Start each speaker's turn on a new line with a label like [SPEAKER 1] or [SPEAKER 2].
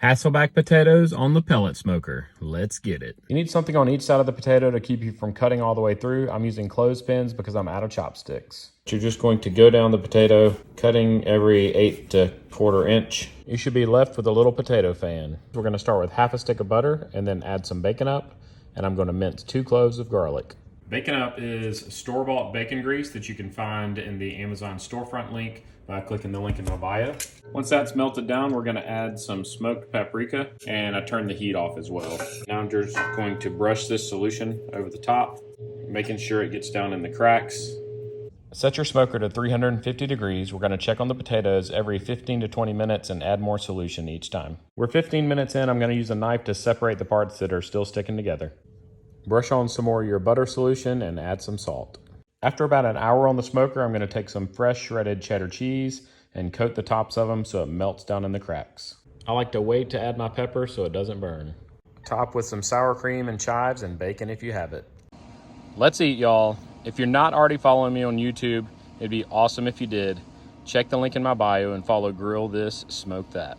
[SPEAKER 1] Hasselback potatoes on the pellet smoker. Let's get it. You need something on each side of the potato to keep you from cutting all the way through. I'm using clothespins because I'm out of chopsticks. You're just going to go down the potato, cutting every 1/8 to 1/4 inch. You should be left with a little potato fan. We're going to start with half a stick of butter and then add some bacon up, and I'm going to mince 2 cloves of garlic. Bacon up is store-bought bacon grease that you can find in the Amazon storefront link by clicking the link in my bio. Once that's melted down, we're going to add some smoked paprika, and I turn the heat off as well. Now I'm just going to brush this solution over the top, making sure it gets down in the cracks. Set your smoker to 350 degrees. We're going to check on the potatoes every 15 to 20 minutes and add more solution each time. We're 15 minutes in. I'm going to use a knife to separate the parts that are still sticking together. Brush on some more of your butter solution and add some salt. After about an hour on the smoker, I'm going to take some fresh shredded cheddar cheese and coat the tops of them so it melts down in the cracks. I like to wait to add my pepper so it doesn't burn. Top with some sour cream and chives and bacon if you have it. Let's eat, y'all. If you're not already following me on YouTube, it'd be awesome if you did. Check the link in my bio and follow GrillThisSmokeThat.